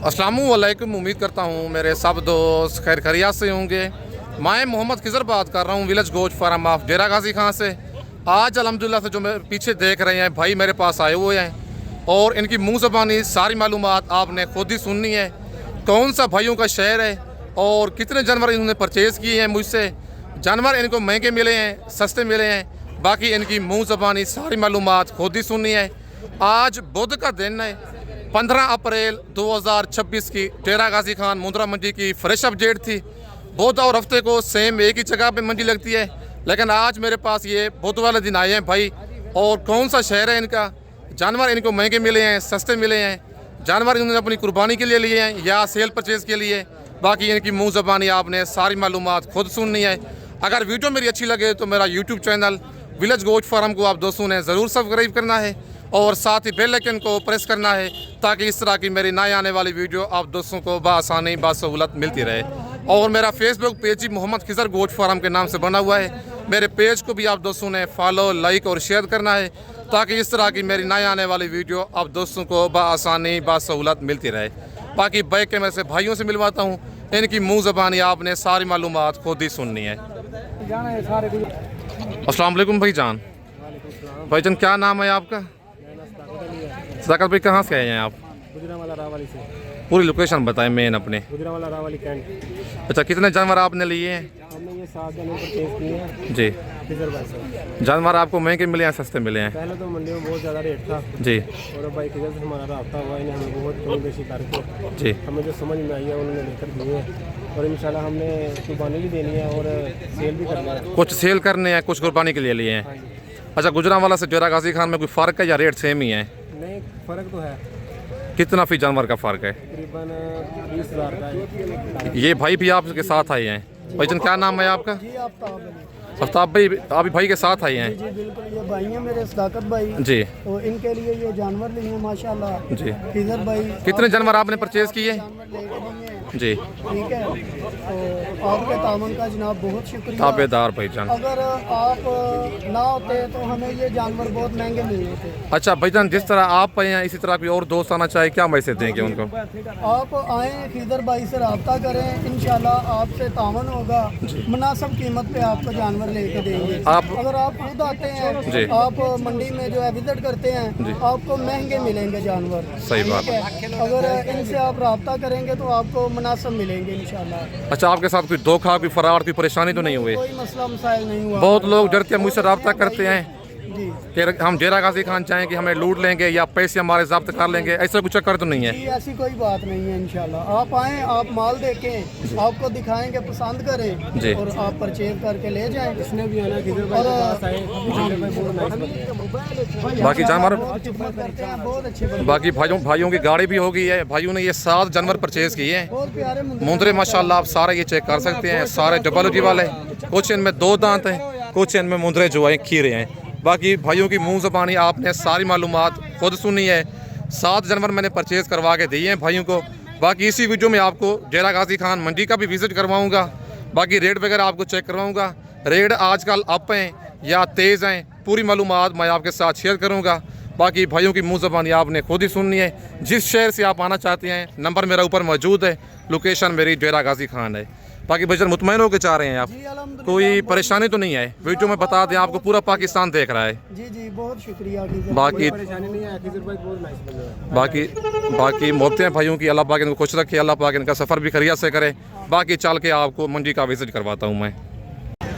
अस्सलामुअलैकुम। उम्मीद करता हूँ मेरे सब दोस्त खैर खैरियत से होंगे। मैं मोहम्मद खिज़र बात कर रहा हूँ विलेज गोश्त फार्म ऑफ डेरा गाजी खान से। आज अल्हम्दुलिल्लाह से जो मेरे पीछे देख रहे हैं भाई मेरे पास आए हुए हैं और इनकी मुँह ज़बानी सारी मालूमात आपने खुद ही सुननी है। कौन सा भाइयों का शहर है और कितने जानवर इन्होंने परचेज़ किए हैं मुझसे। जानवर इनको महंगे मिले हैं, सस्ते मिले हैं, बाकी इनकी मुँह ज़बानी सारी मालूमात खुद ही सुननी है। आज बुध का दिन है, 15 अप्रैल 2026 की डेरा गाजी खान मुंद्रा मंडी की फ्रेश अपडेट थी। बुध और हफ्ते को सेम एक ही जगह पे मंडी लगती है, लेकिन आज मेरे पास ये बुध वाले दिन आए हैं भाई। और कौन सा शहर है इनका, जानवर इनको महंगे मिले हैं, सस्ते मिले हैं, जानवर इन्होंने अपनी कुर्बानी के लिए लिए हैं या सेल परचेज़ के लिए। बाकी इनकी मुँह ज़बानी आपने सारी मालूमात खुद सुननी है। अगर वीडियो मेरी अच्छी लगे तो मेरा यूट्यूब चैनल विलेज गोश्त फार्म को आप दोस्तों ने ज़रूर सब्सक्राइब करना है और साथ ही बेल आइकन को प्रेस करना है, ताकि इस तरह की मेरी नए आने वाली वीडियो आप दोस्तों को बआसानी बासहूलत मिलती रहे। और मेरा फेसबुक पेज ही मोहम्मद खिज़र गोश्त फार्म के नाम से बना हुआ है। मेरे पेज को भी आप दोस्तों ने फॉलो, लाइक और शेयर करना है, ताकि इस तरह की मेरी नए आने वाली वीडियो आप दोस्तों को बआसानी बासहूलत मिलती रहे। बाकी बैक कैमरे से भाइयों से मिलवाता हूँ, इनकी मुँह ज़बानी आपने सारी मालूमात खुद ही सुननी है। अस्सलाम वालेकुम भाईजान। भाईजान क्या नाम है आपका? सदाकत भाई कहाँ से आए हैं आप? गुजरांवाला रावली से। पूरी लोकेशन बताएं मेन अपने। गुजरांवाला रावली कैंट। अच्छा, कितने जानवर आपने लिए हैं? हमने ये 7 जानवर परचेज किए हैं जी। खिज़र भाई से। जानवर आपको महंगे मिले हैं, सस्ते मिले हैं? पहले तो मंडी में बहुत ज़्यादा रेट था जी और अब भाई खिज़र से हमारा रब्ता हुआ, इन्हें हमें बहुत कमी बेशी करके जी। हमें जो समझ में आई है उन्होंने लेकर दिए हैं और इंशाल्लाह हमने कुर्बानी भी देनी है और सेल भी करना है। कुछ सेल करने हैं, कुछ कुर्बानी के लिए लिए हैं। हाँ जी। अच्छा, गुजरांवाला से डेरा गाजी खान में कोई फ़र्क है या रेट सेम ही है? नहीं, फ़र्क तो है, कितना फी जानवर का फ़र्क है? तकरीबन 20,000 का है। ये भाई भी आपके साथ आए हैं। भाईजान क्या नाम है आपका? जी आफ्ताब भाई, आप भाई के साथ आए हैं? जी बिल्कुल, ये भाई हैं मेरे सदाकत भाई जी। तो इनके लिए ये जानवर लिए हैं माशाल्लाह जी। खिज़र भाई। कितने जानवर आपने परचेज़ किए? जानवर लेके दिए हैं। जी। ठीक है, तो आपके तामन का जनाब बहुत शुक्रिया। ताबेदार भाईजान। अगर आप ना होते तो हमें ये जानवर बहुत महंगे मिलने थे। अच्छा भाईजान, जिस तरह आप आए हैं इसी तरह कोई और दोस्त आना चाहे, क्या मैसेज देंगे उनको? आप आएँ, खिज़र भाई से रब्ता करें, इंशाल्लाह आपसे तामन होगा, मुनासिब कीमत पे आपको जानवर लेके देंगे। अगर आप खुद आते हैं, आप मंडी में जो है विजिट करते हैं, आपको महंगे मिलेंगे जानवर। सही बात है। अगर इनसे आप रब्ता करेंगे तो आपको मुनासिब मिलेंगे इंशाल्लाह। अच्छा, आपके साथ कोई धोखा, कोई फरार, कोई परेशानी तो नहीं हुई? कोई मसला मसाइल नहीं हुआ। बहुत लोग डरते हैं मुझसे रब्ता करते हैं जी कि हम डेरा गाजी खान चाहें कि हमें लूट लेंगे या पैसे हमारे जब्त कर लेंगे, ऐसा कुछ चक्कर तो नहीं है? जी, ऐसी कोई बात नहीं है इंशाल्लाह। आप आएँ, आप माल देखें, आपको दिखाएंगे, पसंद करें जी। और आप परचेज करके ले जाएं। इसने भी आना खिज़र भाई के पास आए, बाकी जानवर, खिदमत करते हैं, बहुत अच्छे बंदे। बाकी भाइयों की गाड़ी भी हो गई है। भाइयों ने ये 7 जानवर परचेज किए हैं। बहुत प्यारे मुंदरे माशाल्लाह आप सारे ये चेक कर सकते हैं, सारे डबल जी वाले। कुछ इनमें 2 दांत हैं, कुछ इनमें मुंदरे जो है खीरे हैं। बाकी भाइयों की मुँह ज़बानी आपने सारी मालूमात खुद सुनी है। 7 जानवर मैंने परचेज़ करवा के दिए हैं भाइयों को। बाकी इसी वीडियो में आपको डेरा गाजी खान मंडी का भी विज़िट करवाऊंगा, बाकी रेट वगैरह आपको चेक करवाऊंगा। रेट आजकल अप हैं या तेज़ हैं, पूरी मालूमात मैं आपके साथ शेयर करूंगा। बाकी भाइयों की मुँह ज़बानी आपने खुद ही सुननी है। जिस शहर से आप आना चाहते हैं, नंबर मेरा ऊपर मौजूद है, लोकेशन मेरी डेरा गाजी खान है। बाकी भाईजान मुतमईन होकर चाह रहे हैं आप, कोई परेशानी तो नहीं है? वीडियो में बता दें, आपको पूरा पाकिस्तान देख रहा है। जी जी, बहुत शुक्रिया। बाकी परेशानी नहीं है, खिज़र भाई बहुत नाइस बंदे हैं। बाकी मोहब्बतें भाइयों की, अल्लाह पाक इनको खुश रखे, अल्लाह पाक इनका सफ़र भी खैरियत से करे। बाकी चल के आपको मंडी का विजिट करवाता हूँ मैं।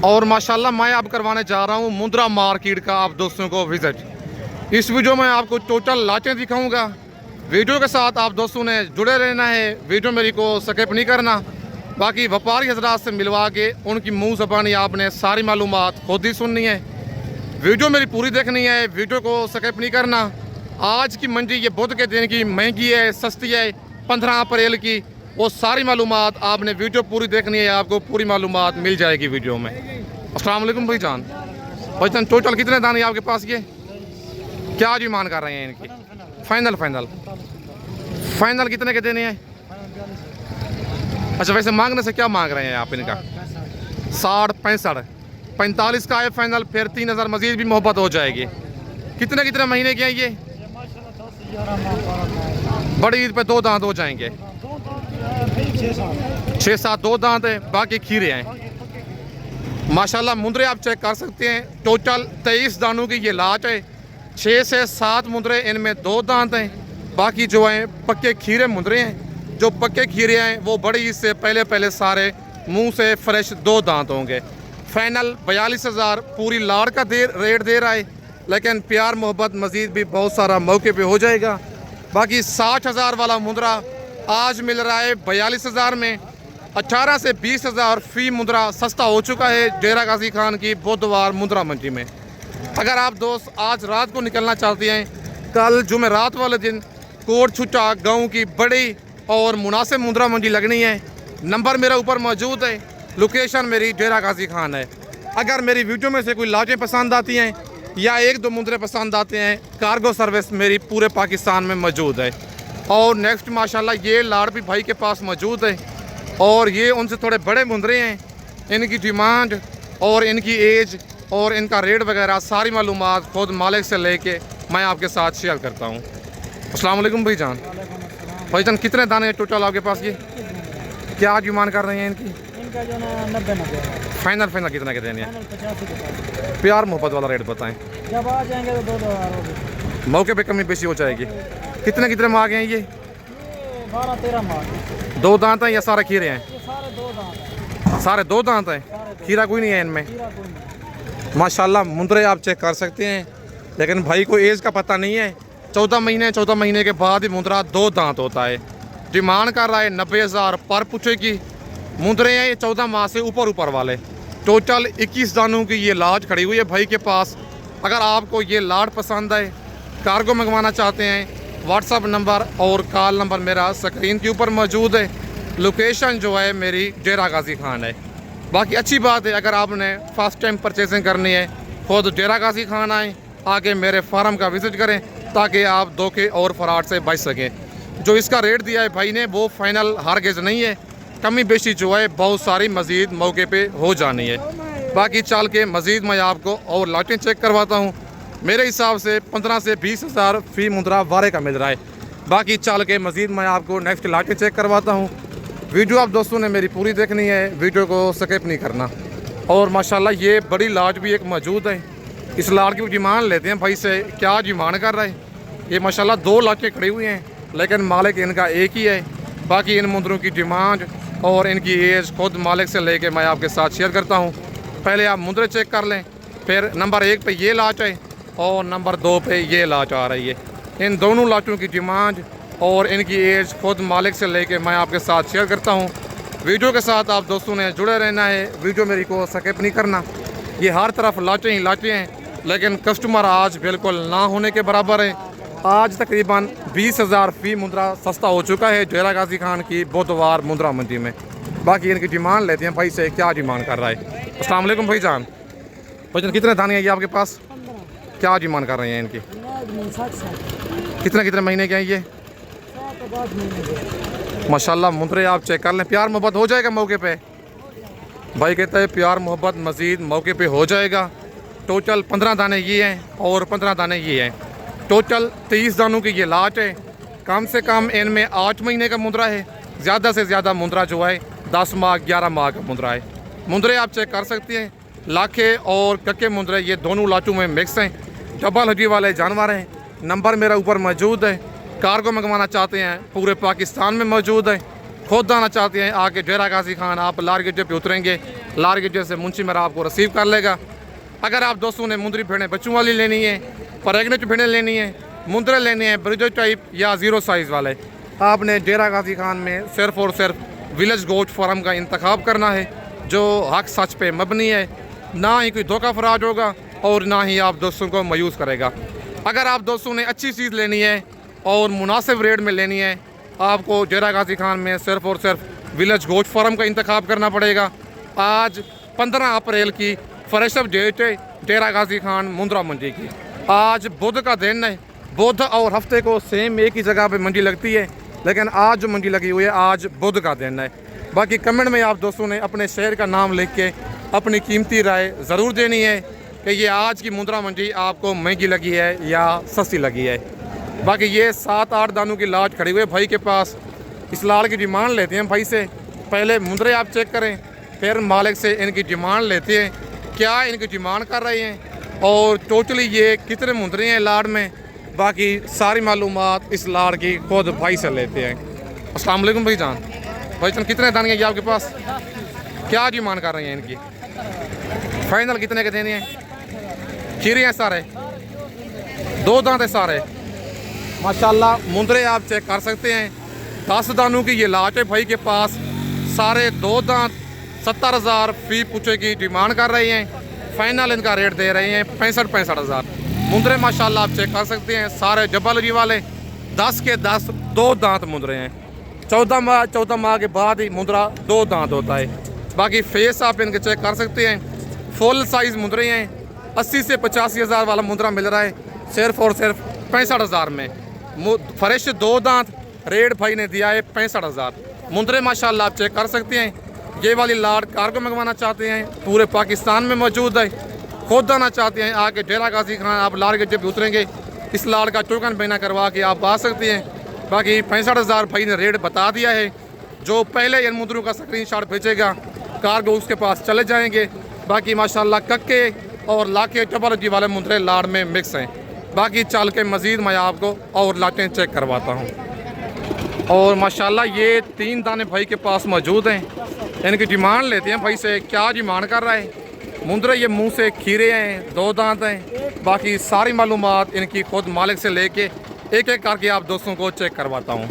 और माशाल्लाह मैं अब करवाने जा रहा हूँ मुंद्रा मार्केट का आप दोस्तों को विजिट। इस वीडियो में आपको टोटल लाटें दिखाऊँगा। वीडियो के साथ आप दोस्तों ने जुड़े रहना है, वीडियो मेरी को स्किप नहीं करना। बाकी व्यापारी हजरात से मिलवा के उनकी मुँह ज़बानी आपने सारी मालूमात खुद ही सुननी है। वीडियो मेरी पूरी देखनी है, वीडियो को स्किप नहीं करना। आज की मंडी ये बुध के दिन की महंगी है, सस्ती है, 15 अप्रैल की, वो सारी मालूमात आपने वीडियो पूरी देखनी है, आपको पूरी मालूमात मिल जाएगी वीडियो में। अस्सलाम वालेकुम भाईजान। भाईजान टोटल कितने दाने आपके पास? ये क्या जी मान कर रहे हैं इनकी? फाइनल कितने के देने हैं? अच्छा, वैसे मांगने से क्या मांग रहे हैं आप इनका? 60, 65, 45 का है फाइनल, फिर 3,000 मजीद भी मोहब्बत हो जाएगी। कितने महीने के हैं ये? बड़ी ईद पे 2 दांत हो जाएंगे, 6-7 2 दांत है, बाकी खीरे हैं माशाल्लाह। मुंदरे आप चेक कर सकते हैं, टोटल 23 दानों की ये लाट है। 6 से 7 मुंदरे, इनमें 2 दांत हैं, बाकी जो हैं पक्के खीरे मुंदरे हैं। जो पक्के खीरे हैं वो बड़ी ईद से पहले सारे मुंह से फ्रेश 2 दांत होंगे। फाइनल 42,000 पूरी लाट का रेट दे रहा है, लेकिन प्यार मोहब्बत मज़ीद भी बहुत सारा मौके पे हो जाएगा। बाकी 60,000 वाला मुंदरा आज मिल रहा है 42,000 में। 18 से 20,000 फ़ी मुंदरा सस्ता हो चुका है डेरा गाजी खान की बुधवार मुंदरा मंडी में। अगर आप दोस्त आज रात को निकलना चाहते हैं, कल जुमेरात वाले दिन कोट छुट्टा गाँव की बड़ी और मुनासिब मुंदरा मंडी लगनी है। नंबर मेरा ऊपर मौजूद है, लोकेशन मेरी डेरा गाजी खान है। अगर मेरी वीडियो में से कोई लाटें पसंद आती हैं या 1-2 मुंदरे पसंद आते हैं, कार्गो सर्विस मेरी पूरे पाकिस्तान में मौजूद है। और नेक्स्ट माशाल्लाह ये लाट भी भाई के पास मौजूद है, और ये उनसे थोड़े बड़े मुंदरे हैं। इनकी डिमांड और इनकी एज और इनका रेट वगैरह सारी मालूमात खुद मालिक से लेके मैं आपके साथ शेयर करता हूँ। अस्सलाम वालेकुम भाईजान। भाईजान कितने दाने टोटल आपके पास? ये क्या डिमांड कर रहे हैं इनकी? इनका जो ना 90 फाइनल कितना के देने हैं? 85 प्यार मोहब्बत वाला रेट बताएं। जब आ जाएंगे तो 2-2 होगी। मौके पे कमी बेशी हो जाएगी। कितने मार्ग हैं ये? 12-13 मार्ग। 2 दांत हैं या सारे खीरे हैं? ये सारे 2 दांत हैं। सारे 2 दांत हैं, खीरा कोई नहीं है इनमें। खीरा कोई नहीं। माशाल्लाह मुंदरे आप चेक कर सकते हैं, लेकिन भाई को एज का पता नहीं है। 14 महीने के बाद ही मुंदरा 2 दांत होता है। डिमांड कर रहा है 90,000 पर पुछे की। मुंदरे हैं ये 14 माह से ऊपर वाले। टोटल 21 दानों की ये लाट खड़ी हुई है भाई के पास। अगर आपको ये लाट पसंद आए, कार्गो मंगवाना चाहते हैं, व्हाट्सअप नंबर और कॉल नंबर मेरा स्क्रीन के ऊपर मौजूद है। लोकेशन जो है मेरी डेरा गाजी खान है। बाकी अच्छी बात है, अगर आपने फर्स्ट टाइम परचेजिंग करनी है, खुद डेरा गाजी खान आएँ, आके मेरे फार्म का विज़िट करें, ताकि आप धोखे और फ्रॉड से बच सकें। जो इसका रेट दिया है भाई ने वो फाइनल हरगिज़ नहीं है, कमी बेशी जो है बहुत सारी मज़ीद मौके पे हो जानी है। बाकी चल के मज़ीद मैं आपको और लाटें चेक करवाता हूँ। मेरे हिसाब से 15 से 20,000 फ़ी मुंदरा वारे का मिल रहा है। बाकी चल के मज़ीद मैं आपको नेक्स्ट लाटें चेक करवाता हूँ। वीडियो आप दोस्तों ने मेरी पूरी देखनी है, वीडियो को स्किप नहीं करना। और माशाल्लाह ये बड़ी लाट भी एक मौजूद है। इस लाट की डिमांड लेते हैं भाई से, क्या डिमांड कर रहा है। ये माशाल्लाह 2 लाटें खड़ी हुई हैं, लेकिन मालिक इनका एक ही है। बाकी इन मुंदरों की डिमांड और इनकी एज खुद मालिक से लेके मैं आपके साथ शेयर करता हूँ। पहले आप मुंदरे चेक कर लें, फिर नंबर 1 पे ये लाट है और नंबर 2 पे ये लाट आ रही है। इन दोनों लाटों की डिमांड और इनकी एज खुद मालिक से लेके मैं आपके साथ शेयर करता हूँ। वीडियो के साथ आप दोस्तों ने जुड़े रहना है, वीडियो मेरी को स्किप नहीं करना। ये हर तरफ लाटें ही लाटें हैं, लेकिन कस्टमर आज बिल्कुल ना होने के बराबर है। आज तकरीबन 20,000 फ़ी मुंदरा सस्ता हो चुका है डेरा गाजी खान की बुधवार मुंदरा मंडी में। बाकी इनकी डिमांड लेते हैं भाई से, क्या डिमांड कर रहा है। अस्सलाम वालेकुम भाईजान। भाईजान कितने दाने हैं ये आपके पास? 15। क्या डिमांड कर रहे हैं इनकी? 60 कितने महीने के हैं ये? 7-8 महीने। माशाल्लाह मुंदरे आप चेक कर लें, प्यार मोहब्बत हो जाएगा मौके पे। भाई कहता है प्यार मोहब्बत मज़ीद मौके पे हो जाएगा। टोटल 15 दाने ये हैं और 15 दाने ये हैं। टोटल 23 दानों की ये लाट है। कम से कम इनमें 8 महीने का मुंदरा है, ज़्यादा से ज़्यादा मुंदरा जो है 10 माह 11 माह का मुंदरा है। मुंदरे आप चेक कर सकते हैं, लाखे और कक्के मुंदरे ये दोनों लाटों में मिक्स हैं। डबल हड्डी वाले जानवर हैं। नंबर मेरा ऊपर मौजूद है। कार्गो मंगवाना चाहते हैं पूरे पाकिस्तान में मौजूद है। खुद आना चाहते हैं आके डेरा गाजी खान, आप लार गिड्डे पे उतरेंगे, लार गिड्डे से मुंशी मेरा आपको रिसीव कर लेगा। अगर आप दोस्तों ने मुंदरी भेड़ें बच्चों वाली लेनी है, प्रेगनेंट भेड़ें लेनी है, मुंदरे लेने हैं ब्रिजो टाइप या 0 साइज़ वाले, आपने डेरा गाजी खान में सिर्फ़ और सिर्फ विलेज गोट फार्म का इंतखाब करना है, जो हक सच पे मबनी है। ना ही कोई धोखा फराज होगा और ना ही आप दोस्तों को मायूस करेगा। अगर आप दोस्तों ने अच्छी चीज़ लेनी है और मुनासिब रेट में लेनी है, आपको डेरा गाजी खान में सिर्फ़ और सिर्फ विलेज गोट फार्म का इंतखाब करना पड़ेगा। आज 15 अप्रैल की फ्रेशअप डेट है डेरा गाजी खान मुंदरा मंडी की। आज बुध का दिन है। बुध और हफ्ते को सेम एक ही जगह पे मंडी लगती है, लेकिन आज जो मंडी लगी हुई है आज बुध का दिन है। बाकी कमेंट में आप दोस्तों ने अपने शहर का नाम लिख के अपनी कीमती राय ज़रूर देनी है कि ये आज की मुंदरा मंडी आपको महंगी लगी है या सस्ती लगी है। बाकी ये 7-8 दानों की लाट खड़ी हुई है भाई के पास। इस लाट की डिमांड लेते हैं भाई से। पहले मुंदरे आप चेक करें, फिर मालिक से इनकी डिमांड लेते हैं, क्या इनकी डिमांड कर रहे हैं और टोटली ये कितने मुंदरे हैं लाट में। बाकी सारी मालूमात इस लाट की खुद भाई से लेते हैं। अस्सलाम वालेकुम भाईजान। भाईजान कितने दाने हैं ये आपके पास, क्या डिमांड कर रहे हैं इनकी, फाइनल कितने के देने हैं? खीरे हैं सारे, 2 दांत है सारे माशाल्लाह। मुंदरे आप चेक कर सकते हैं, 10 दानों की ये लाट है भाई के पास। सारे 2 दांत 70,000 फी पूछे की डिमांड कर रहे हैं। फाइनल इनका रेट दे रहे हैं 65 हज़ार। मुंदरे माशाल्लाह आप चेक कर सकते हैं, सारे जबलगी वाले 10 के 10 2 दांत मुंदरे हैं। 14 माह के बाद ही मुंदरा 2 दांत होता है। बाकी फेस आप इनके चेक कर सकते हैं, फुल साइज़ मुंदरे हैं। 80 से 85 हज़ार वाला मुंदरा मिल रहा है सिर्फ और सिर्फ 65 हज़ार में। फ्रेश 2 दांत रेट भाई ने दिया है 65 हज़ार। मुंदरे माशाल्लाह आप चेक कर सकते हैं। ये वाली लाट कार्गो मंगवाना चाहते हैं, पूरे पाकिस्तान में मौजूद है। खुद आना चाहते हैं, आके डेरा गाजी खान आप लाट के जब उतरेंगे इस लाट का टोकन बिना करवा के आप आ सकते हैं। बाकी 65 हज़ार भाई ने रेट बता दिया है। जो पहले इन मुंदरों का स्क्रीनशॉट भेजेगा कार्गो उसके पास चले जाएंगे। बाकी माशाल्लाह कक्के और लाके टबलजी वाले मुंदरे लाट में मिक्स हैं। बाकी चल के मज़ीद मैं आपको और लाटें चेक करवाता हूँ। और माशाल्लाह ये 3 दाने भाई के पास मौजूद हैं। इनकी डिमांड लेते हैं भाई से, क्या डिमांड कर रहा है। मुंदरे ये मुंह से खीरे हैं, 2 दांत हैं। बाकी सारी मालूमात इनकी खुद मालिक से लेके एक एक करके आप दोस्तों को चेक करवाता हूँ।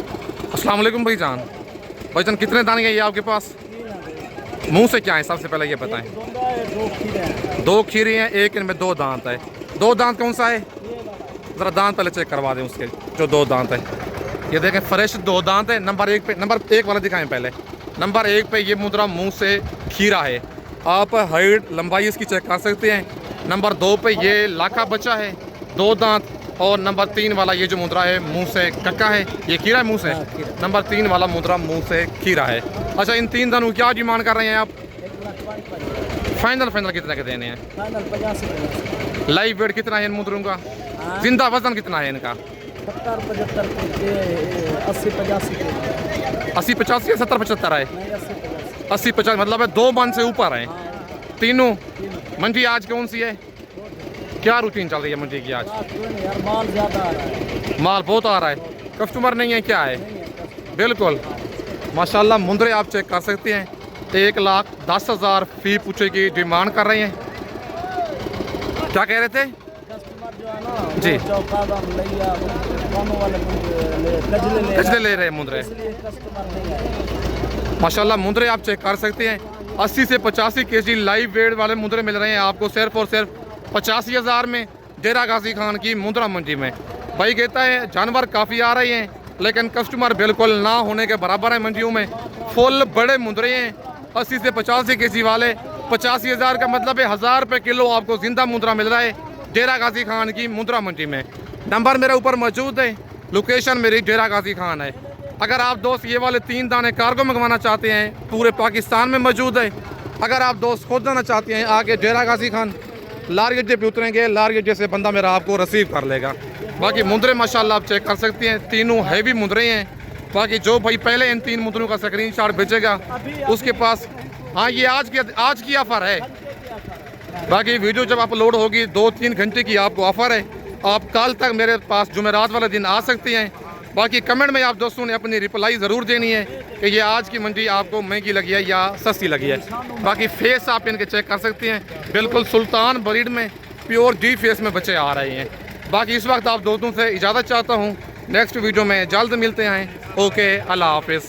अस्सलाम वालेकुम भाईजान। भाईजान कितने दाने हैं ये आपके पास, मुंह से क्या है सबसे पहले ये बताएं। 2 खीरे हैं, एक इनमें 2 दांत है। 2 दांत कौन सा है, ज़रा दांत पहले चेक करवा दें उसके, जो 2 दांत है। ये देखें फ्रेश 2 दांत है। नंबर 1 वाला दिखाएं पहले। नंबर 1 पे ये मुंदरा मुंह से खीरा है, आप हाइट लंबाई इसकी चेक कर सकते हैं। नंबर 2 पे ये लाखा बच्चा है, 2 दांत। और नंबर 3 वाला ये जो मुंदरा है मुंह से कक्का है, ये खीरा है मुंह से। नंबर 3 वाला मुंदरा मुंह से खीरा है। अच्छा इन 3 दानों क्या डिमांड कर रहे हैं आप? फाइनल कितने के देने हैं? 50 लाइव वेट कितना है इन मुंदरों का? जिंदा वजन कितना है इनका? 70-75 80-85 या 70-75 है? 80-50 मतलब है 2 मन से ऊपर है तीनों। मंडी आज कौन सी है, क्या रूटीन चल रही है मंडी की आज? यार माल ज़्यादा आ रहा है, माल बहुत आ रहा है, कस्टमर नहीं है क्या है? बिल्कुल माशाल्लाह। मुंदरे आप चेक कर सकते हैं, 1,10,000 फी पूछे की डिमांड कर रहे हैं। क्या कह रहे थे कस्टमर जो है ना जी? कजले ले रहे हैं मुंदरे कस्टमर नहीं आए। माशाल्लाह। मुंदरे आप चेक कर सकते हैं, 80 से 85 केजी लाइव वेट वाले मुंदरे मिल रहे हैं आपको सिर्फ और सिर्फ 85 हज़ार में डेरा गाजी खान की मुंदरा मंडी में। भाई कहता है जानवर काफ़ी आ रहे हैं लेकिन कस्टमर बिल्कुल ना होने के बराबर है मंडियों में। फुल बड़े मुंदरे हैं 80 से 85 केजी वाले। 85 हज़ार का मतलब है 1000 रुपये किलो आपको जिंदा मुंदरा मिल रहा है डेरा गाजी खान की मुंदरा मंडी में। नंबर मेरे ऊपर मौजूद है, लोकेशन मेरी डेरा गाजी खान है। अगर आप दोस्त ये वाले 3 दाने कार्गो मंगवाना चाहते हैं पूरे पाकिस्तान में मौजूद है। अगर आप दोस्त खुद आना चाहते हैं आगे डेरा गाजी खान लारी अड्डे पे उतरेंगे, लारी अड्डे से बंदा मेरा आपको रिसीव कर लेगा। बाकी मुंदरे माशाल्लाह आप चेक कर सकते हैं, तीनों हैवी मुंदरे हैं। बाकी जो भाई पहले इन 3 मुंदरों का स्क्रीनशॉट भेजेगा उसके पास, हाँ ये आज की ऑफ़र है। बाकी वीडियो जब अपलोड होगी 2-3 घंटे की आपको ऑफ़र है। आप कल तक मेरे पास जुमेरात वाले दिन आ सकते हैं। बाकी कमेंट में आप दोस्तों ने अपनी रिप्लाई ज़रूर देनी है कि ये आज की मंडी आपको महंगी लगी है या सस्ती लगी है। बाकी फेस आप इनके चेक कर सकते हैं, बिल्कुल सुल्तान ब्रीड में प्योर डी फेस में बच्चे आ रहे हैं। बाकी इस वक्त आप दोस्तों से इजाज़त चाहता हूँ, नेक्स्ट वीडियो में जल्द मिलते हैं। ओके, अल्लाह हाफिज़।